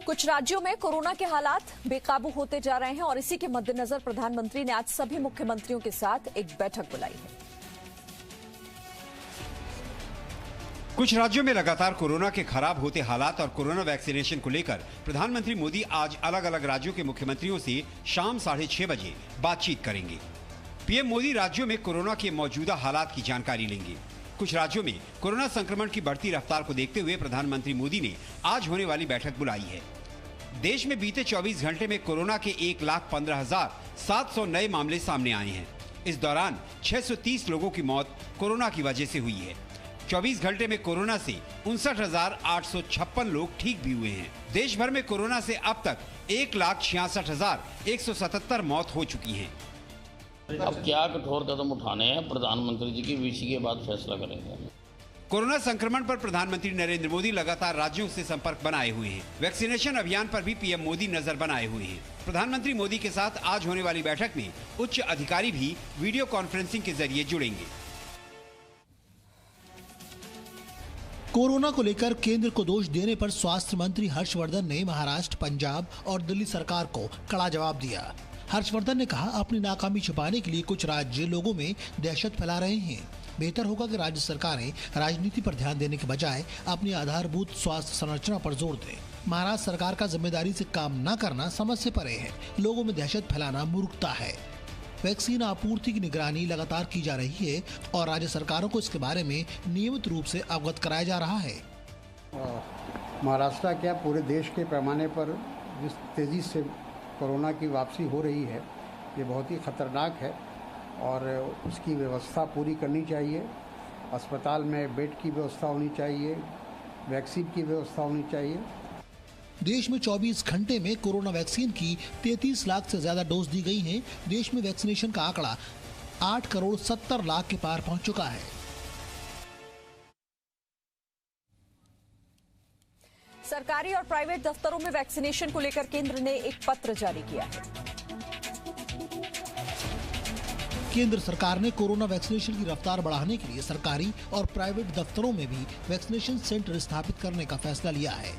कुछ राज्यों में कोरोना के हालात बेकाबू होते जा रहे हैं और इसी के मद्देनजर प्रधानमंत्री ने आज सभी मुख्यमंत्रियों के साथ एक बैठक बुलाई है। कुछ राज्यों में लगातार कोरोना के खराब होते हालात और कोरोना वैक्सीनेशन को लेकर प्रधानमंत्री मोदी आज अलग अलग राज्यों के मुख्यमंत्रियों से शाम 6:30 बजे बातचीत करेंगे। पीएम मोदी राज्यों में कोरोना के मौजूदा हालात की जानकारी लेंगे। कुछ राज्यों में कोरोना संक्रमण की बढ़ती रफ्तार को देखते हुए प्रधानमंत्री मोदी ने आज होने वाली बैठक बुलाई है। देश में बीते 24 घंटे में कोरोना के 1,15,700 नए मामले सामने आए हैं। इस दौरान 630 लोगों की मौत कोरोना की वजह से हुई है। 24 घंटे में कोरोना से 59,856 लोग ठीक भी हुए हैं। देश भर में कोरोना से अब तक 1,66,177 मौत हो चुकी हैं। अब क्या कठोर कदम उठाने हैं प्रधानमंत्री जी की वीसी के बाद फैसला करेंगे। कोरोना संक्रमण पर प्रधानमंत्री नरेंद्र मोदी लगातार राज्यों से संपर्क बनाए हुए हैं। वैक्सीनेशन अभियान पर भी पीएम मोदी नजर बनाए हुए हैं। प्रधानमंत्री मोदी के साथ आज होने वाली बैठक में उच्च अधिकारी भी वीडियो कॉन्फ्रेंसिंग के जरिए जुड़ेंगे। कोरोना को लेकर केंद्र को दोष देने पर स्वास्थ्य मंत्री हर्षवर्धन ने महाराष्ट्र, पंजाब और दिल्ली सरकार को कड़ा जवाब दिया। हर्षवर्धन ने कहा, अपनी नाकामी छिपाने के लिए कुछ राज्य लोगों में दहशत फैला रहे हैं। बेहतर होगा कि राज्य सरकारें राजनीति पर ध्यान देने के बजाय अपनी आधारभूत स्वास्थ्य संरचना पर जोर दें। महाराष्ट्र सरकार का जिम्मेदारी से काम न करना समझ से परे है। लोगों में दहशत फैलाना मूर्खता है। वैक्सीन आपूर्ति की निगरानी लगातार की जा रही है और राज्य सरकारों को इसके बारे में नियमित रूप से अवगत कराया जा रहा है। महाराष्ट्र क्या पूरे देश के पैमाने पर जिस तेज़ी से कोरोना की वापसी हो रही है, ये बहुत ही खतरनाक है और उसकी व्यवस्था पूरी करनी चाहिए। अस्पताल में बेड की व्यवस्था होनी चाहिए, वैक्सीन की व्यवस्था होनी चाहिए। देश में 24 घंटे में कोरोना वैक्सीन की 33 लाख से ज्यादा डोज दी गई हैं। देश में वैक्सीनेशन का आंकड़ा 8,70,00,000 के पार पहुंच चुका है। सरकारी और प्राइवेट दफ्तरों में वैक्सीनेशन को लेकर केंद्र ने एक पत्र जारी किया है। केंद्र सरकार ने कोरोना वैक्सीनेशन की रफ्तार बढ़ाने के लिए सरकारी और प्राइवेट दफ्तरों में भी वैक्सीनेशन सेंटर स्थापित करने का फैसला लिया है।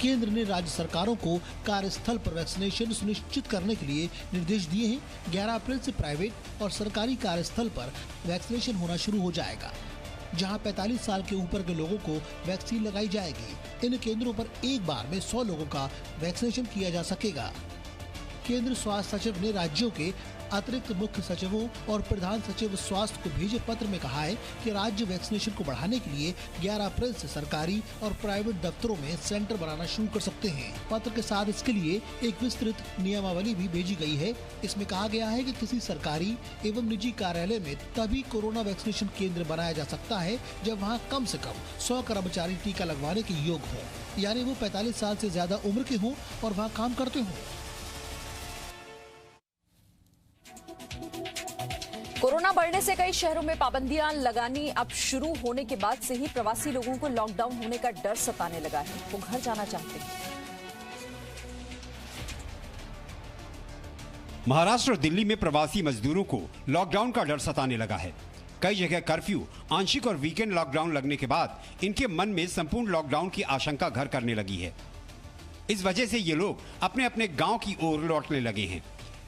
केंद्र ने राज्य सरकारों को कार्यस्थल पर वैक्सीनेशन सुनिश्चित करने के लिए निर्देश दिए हैं। 11 अप्रैल से प्राइवेट और सरकारी कार्यस्थल पर वैक्सीनेशन होना शुरू हो जाएगा, जहां 45 साल के ऊपर के लोगों को वैक्सीन लगाई जाएगी। इन केंद्रों पर एक बार में 100 लोगों का वैक्सीनेशन किया जा सकेगा। केंद्रीय स्वास्थ्य सचिव ने राज्यों के अतिरिक्त मुख्य सचिवों और प्रधान सचिव स्वास्थ्य को भेजे पत्र में कहा है कि राज्य वैक्सीनेशन को बढ़ाने के लिए 11 अप्रैल से सरकारी और प्राइवेट दफ्तरों में सेंटर बनाना शुरू कर सकते हैं। पत्र के साथ इसके लिए एक विस्तृत नियमावली भी भेजी गई है। इसमें कहा गया है कि किसी सरकारी एवं निजी कार्यालय में तभी कोरोना वैक्सीनेशन केंद्र बनाया जा सकता है जब वहाँ कम से कम 100 कर्मचारी टीका लगवाने के योग्य हों, यानी वो 45 साल से ज्यादा उम्र के हों और वहाँ काम करते हों। कोरोना बढ़ने से कई शहरों में पाबंदियां लगानी अब शुरू होने के बाद से ही प्रवासी लोगों को लॉकडाउन होने का डर सताने लगा है। वो घर जाना चाहते हैं। महाराष्ट्र और दिल्ली में प्रवासी मजदूरों को लॉकडाउन का डर सताने लगा है। कई जगह कर्फ्यू, आंशिक और वीकेंड लॉकडाउन लगने के बाद इनके मन में संपूर्ण लॉकडाउन की आशंका घर करने लगी है। इस वजह से ये लोग अपने अपने गांव की ओर लौटने लगे हैं,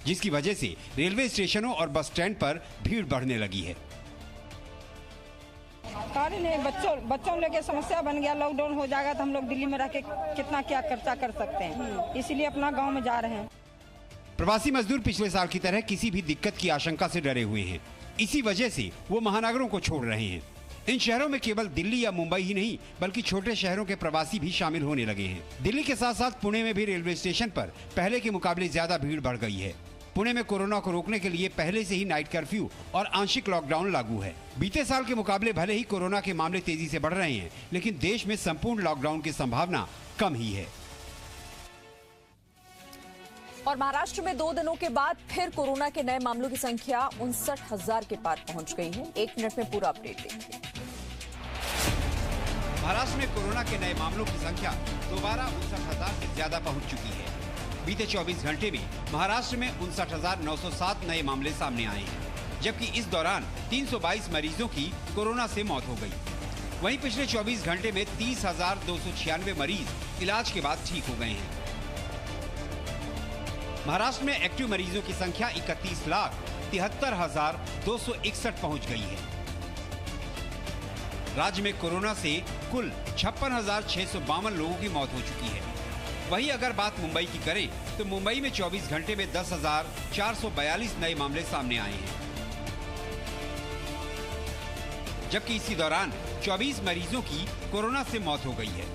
जिसकी वजह से रेलवे स्टेशनों और बस स्टैंड पर भीड़ बढ़ने लगी है। बच्चों लेके समस्या बन गया। लॉकडाउन हो जाएगा तो हम लोग दिल्ली में रह के कितना क्या खर्चा कर सकते हैं, इसलिए अपना गांव में जा रहे हैं। प्रवासी मजदूर पिछले साल की तरह किसी भी दिक्कत की आशंका से डरे हुए हैं। इसी वजह से वो महानगरों को छोड़ रहे हैं। इन शहरों में केवल दिल्ली या मुंबई ही नहीं बल्कि छोटे शहरों के प्रवासी भी शामिल होने लगे हैं। दिल्ली के साथ साथ पुणे में भी रेलवे स्टेशन पर पहले के मुकाबले ज्यादा भीड़ बढ़ गई है। पुणे में कोरोना को रोकने के लिए पहले से ही नाइट कर्फ्यू और आंशिक लॉकडाउन लागू है। बीते साल के मुकाबले भले ही कोरोना के मामले तेजी से बढ़ रहे हैं, लेकिन देश में संपूर्ण लॉकडाउन की संभावना कम ही है। और महाराष्ट्र में 2 दिनों के बाद फिर कोरोना के नए मामलों की संख्या 59,000 के पार पहुंच गई है। 1 मिनट में पूरा अपडेट देखिए। महाराष्ट्र में कोरोना के नए मामलों की संख्या दोबारा 59,000 से ज्यादा पहुंच चुकी है। बीते 24 घंटे में महाराष्ट्र में 59,907 नए मामले सामने आए हैं, जबकि इस दौरान 322 मरीजों की कोरोना से मौत हो गई। वहीं पिछले 24 घंटे में 30,296 मरीज इलाज के बाद ठीक हो गए हैं। महाराष्ट्र में एक्टिव मरीजों की संख्या 31,73,261 पहुंच गई है। राज्य में कोरोना से कुल 56,652 लोगों की मौत हो चुकी है। वहीं अगर बात मुंबई की करें तो मुंबई में 24 घंटे में 10,442 नए मामले सामने आए हैं, जबकि इसी दौरान 24 मरीजों की कोरोना से मौत हो गई है।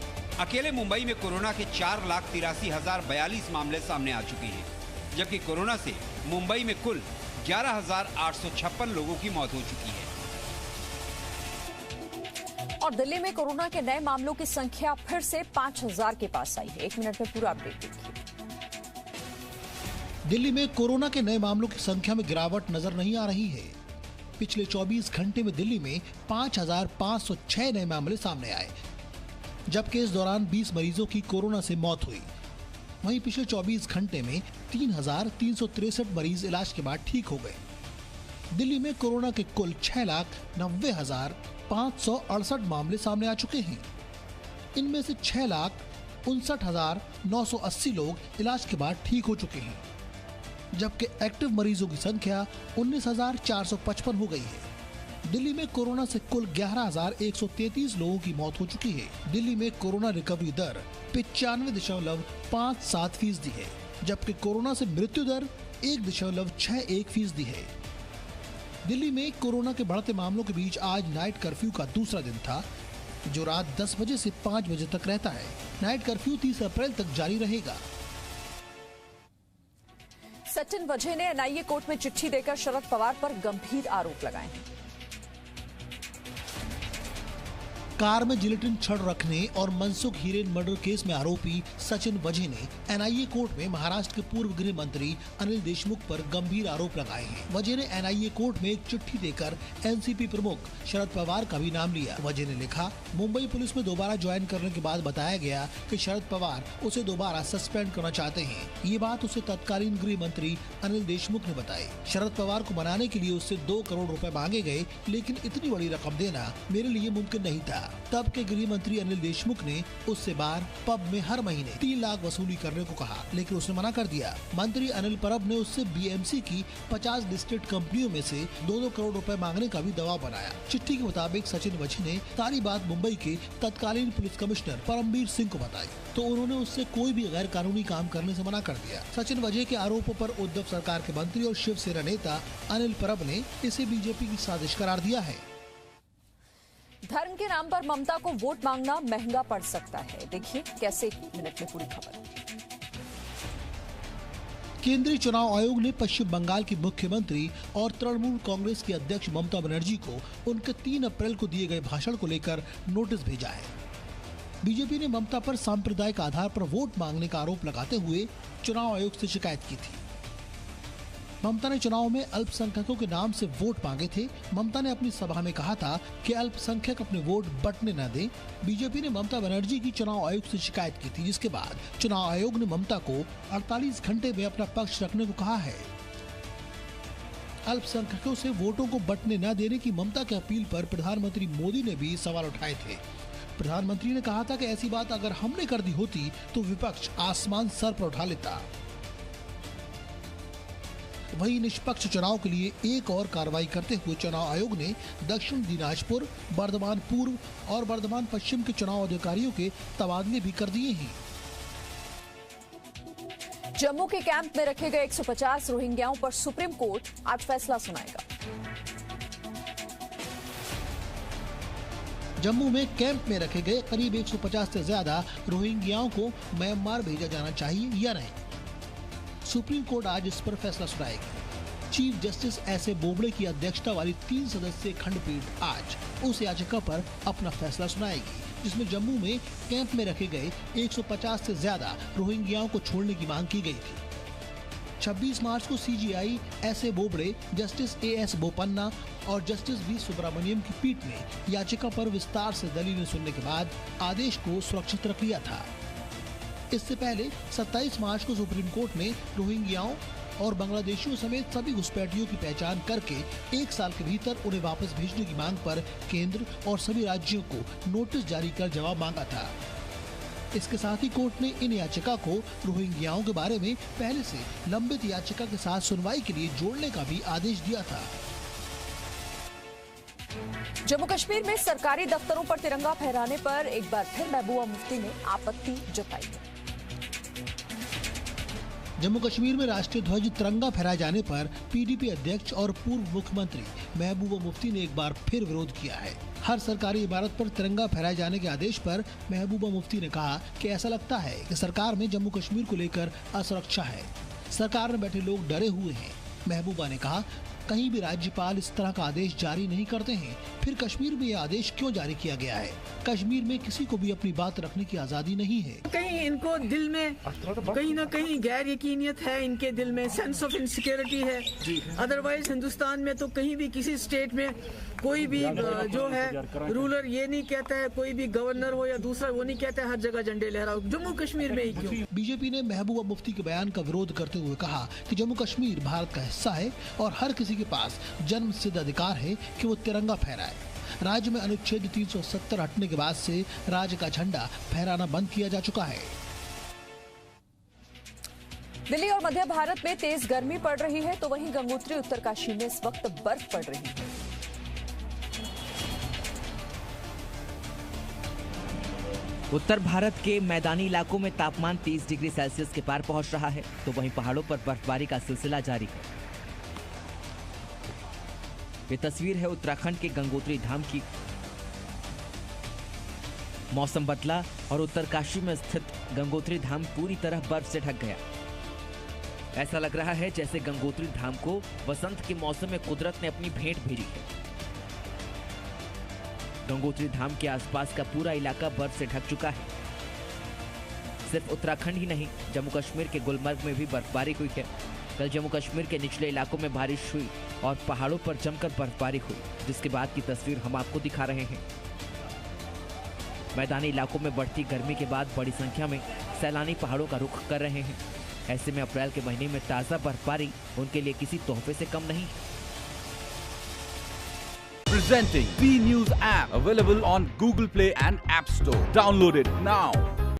अकेले मुंबई में कोरोना के 4,83,042 मामले सामने आ चुके हैं, जबकि कोरोना से मुंबई में कुल 11,856 लोगों की मौत हो चुकी है। और दिल्ली में कोरोना के नए मामलों की संख्या फिर से 5,000 के पास आई है। 1 मिनट में पूरा अपडेट देखिए। दिल्ली में कोरोना के नए मामलों की संख्या में गिरावट नजर नहीं आ रही है। पिछले 24 घंटे में दिल्ली में 5,506 नए मामले सामने आए, जबकि इस दौरान 20 मरीजों की कोरोना से मौत हुई। वहीं पिछले 24 घंटे में 3,363 मरीज इलाज के बाद ठीक हो गए। दिल्ली में कोरोना के कुल 6,90,568 मामले सामने आ चुके हैं। इनमें से 6,59,980 लोग इलाज के बाद ठीक हो चुके हैं, जबकि एक्टिव मरीजों की संख्या 19,455 हो गई है। दिल्ली में कोरोना से कुल 11,133 लोगों की मौत हो चुकी है। दिल्ली में कोरोना रिकवरी दर 95.57% है, जबकि कोरोना से मृत्यु दर 1.61% है। दिल्ली में कोरोना के बढ़ते मामलों के बीच आज नाइट कर्फ्यू का दूसरा दिन था, जो रात 10 बजे से 5 बजे तक रहता है। नाइट कर्फ्यू 30 अप्रैल तक जारी रहेगा। सचिन वजह ने एनआईए कोर्ट में चिट्ठी देकर शरद पवार पर गंभीर आरोप लगाए हैं। कार में जिलेटिन छड़ रखने और मनसुख हीरेन मर्डर केस में आरोपी सचिन वजह ने एनआईए कोर्ट में महाराष्ट्र के पूर्व गृह मंत्री अनिल देशमुख पर गंभीर आरोप लगाए हैं। वजह ने एनआईए कोर्ट में एक चिट्ठी देकर एनसीपी प्रमुख शरद पवार का भी नाम लिया। वजह ने लिखा, मुंबई पुलिस में दोबारा ज्वाइन करने के बाद बताया गया कि शरद पवार उसे दोबारा सस्पेंड करना चाहते हैं। ये बात उसे तत्कालीन गृह मंत्री अनिल देशमुख ने बताई। शरद पवार को मनाने के लिए उससे 2 करोड़ रुपए मांगे गए, लेकिन इतनी बड़ी रकम देना मेरे लिए मुमकिन नहीं था। तब के गृह मंत्री अनिल देशमुख ने उससे बार पब में हर महीने 3 लाख वसूली करने को कहा, लेकिन उसने मना कर दिया। मंत्री अनिल परब ने उससे बीएमसी की 50 लिस्टेड कंपनियों में से 2-2 करोड़ रुपए मांगने का भी दबाव बनाया। चिट्ठी के मुताबिक सचिन वजह ने सारी बात मुंबई के तत्कालीन पुलिस कमिश्नर परमबीर सिंह को बताई, तो उन्होंने उससे कोई भी गैर कानूनी काम करने से मना कर दिया। सचिन वजह के आरोपों पर उद्धव सरकार के मंत्री और शिवसेना नेता अनिल परब ने इसे बीजेपी की साजिश करार दिया है। धर्म के नाम पर ममता को वोट मांगना महंगा पड़ सकता है। देखिए कैसे, 1 मिनट में पूरी खबर। केंद्रीय चुनाव आयोग ने पश्चिम बंगाल की मुख्यमंत्री और तृणमूल कांग्रेस की अध्यक्ष ममता बनर्जी को उनके 3 अप्रैल को दिए गए भाषण को लेकर नोटिस भेजा है। बीजेपी ने ममता पर सांप्रदायिक आधार पर वोट मांगने का आरोप लगाते हुए चुनाव आयोग से शिकायत की थी। ममता ने चुनाव में अल्पसंख्यकों के नाम से वोट मांगे थे। ममता ने अपनी सभा में कहा था कि अल्पसंख्यक अपने वोट बंटने न दें। बीजेपी ने ममता बनर्जी की चुनाव आयोग से शिकायत की थी, जिसके बाद चुनाव आयोग ने ममता को 48 घंटे में अपना पक्ष रखने को कहा है। अल्पसंख्यकों से वोटों को बंटने न देने की ममता की अपील पर प्रधानमंत्री मोदी ने भी सवाल उठाए थे। प्रधानमंत्री ने कहा था कि ऐसी बात अगर हमने कर दी होती तो विपक्ष आसमान सर पर उठा लेता। वहीं निष्पक्ष चुनाव के लिए एक और कार्रवाई करते हुए चुनाव आयोग ने दक्षिण दिनाजपुर, बर्धमान पूर्व और बर्धमान पश्चिम के चुनाव अधिकारियों के तबादले भी कर दिए हैं। जम्मू के कैंप में रखे गए 150 रोहिंग्याओं पर सुप्रीम कोर्ट आज फैसला सुनाएगा। जम्मू में कैंप में रखे गए करीब 150 से ज्यादा रोहिंग्याओं को म्यांमार भेजा जाना चाहिए या नहीं, सुप्रीम कोर्ट आज इस पर फैसला सुनाएगी। Chief justice S A. बोबड़े की अध्यक्षता वाली 3 सदस्यीय खंडपीठ आज उस याचिका पर अपना फैसला सुनाएगी, जिसमें जम्मू में कैंप में रखे गए 150 से ज्यादा रोहिंग्याओं को छोड़ने की मांग की गई थी। 26 मार्च को CGI एस.ए. Bobde, justice AS. Bopanna और जस्टिस वी. सुब्रमण्यम की पीठ ने याचिका पर विस्तार से दलीलें सुनने के बाद आदेश को सुरक्षित रख लिया था। इससे पहले 27 मार्च को सुप्रीम कोर्ट ने रोहिंग्याओं और बांग्लादेशियों समेत सभी घुसपैठियों की पहचान करके 1 साल के भीतर उन्हें वापस भेजने की मांग पर केंद्र और सभी राज्यों को नोटिस जारी कर जवाब मांगा था। इसके साथ ही कोर्ट ने इन याचिका को रोहिंग्याओं के बारे में पहले से लंबित याचिका के साथ सुनवाई के लिए जोड़ने का भी आदेश दिया था। जम्मू कश्मीर में सरकारी दफ्तरों पर तिरंगा फहराने पर एक बार फिर महबूबा मुफ्ती ने आपत्ति जताई है। जम्मू कश्मीर में राष्ट्रीय ध्वज तिरंगा फहराए जाने पर पीडीपी अध्यक्ष और पूर्व मुख्यमंत्री महबूबा मुफ्ती ने एक बार फिर विरोध किया है। हर सरकारी इमारत पर तिरंगा फहराए जाने के आदेश पर महबूबा मुफ्ती ने कहा कि ऐसा लगता है कि सरकार में जम्मू कश्मीर को लेकर असुरक्षा है। सरकार में बैठे लोग डरे हुए हैं। महबूबा ने कहा, कहीं भी राज्यपाल इस तरह का आदेश जारी नहीं करते हैं, फिर कश्मीर में यह आदेश क्यों जारी किया गया है? कश्मीर में किसी को भी अपनी बात रखने की आजादी नहीं है। कहीं इनको दिल में कहीं ना कहीं गैर यकीनियत है, इनके दिल में सेंस ऑफ इनसिक्योरिटी है। अदरवाइज हिंदुस्तान में तो कहीं भी किसी स्टेट में कोई भी जो है रूलर ये नहीं कहता है, कोई भी गवर्नर हो या दूसरा वो नहीं कहता है हर जगह झंडे लहराओ। जम्मू कश्मीर में ही क्यों? बीजेपी ने महबूबा मुफ्ती के बयान का विरोध करते हुए कहा कि जम्मू कश्मीर भारत का हिस्सा है और हर किसी के पास जन्म सिद्ध अधिकार है कि वो तिरंगा फहराए। राज्य में अनुच्छेद 370 हटने के बाद से राज्य का झंडा फहराना बंद किया जा चुका है। दिल्ली और मध्य भारत में तेज गर्मी पड़ रही है, तो वहीं गंगोत्री उत्तरकाशी में इस वक्त बर्फ पड़ रही है। उत्तर भारत के मैदानी इलाकों में तापमान 30 डिग्री सेल्सियस के पार पहुंच रहा है, तो वहीं पहाड़ों पर बर्फबारी का सिलसिला जारी है। ये तस्वीर है उत्तराखंड के गंगोत्री धाम की। मौसम बदला और उत्तरकाशी में स्थित गंगोत्री धाम पूरी तरह बर्फ से ढक गया। ऐसा लग रहा है जैसे गंगोत्री धाम को वसंत के मौसम में कुदरत ने अपनी भेंट भेजी है। गंगोत्री धाम के आसपास का पूरा इलाका बर्फ से ढक चुका है। सिर्फ उत्तराखंड ही नहीं, जम्मू कश्मीर के गुलमर्ग में भी बर्फबारी हुई है। कल जम्मू कश्मीर के निचले इलाकों में बारिश हुई और पहाड़ों पर जमकर बर्फबारी हुई, जिसके बाद की तस्वीर हम आपको दिखा रहे हैं। मैदानी इलाकों में बढ़ती गर्मी के बाद बड़ी संख्या में सैलानी पहाड़ों का रुख कर रहे हैं। ऐसे में अप्रैल के महीने में ताजा बर्फबारी उनके लिए किसी तोहफे से कम नहीं। Presenting B News app, available on Google Play and App Store. Download it now.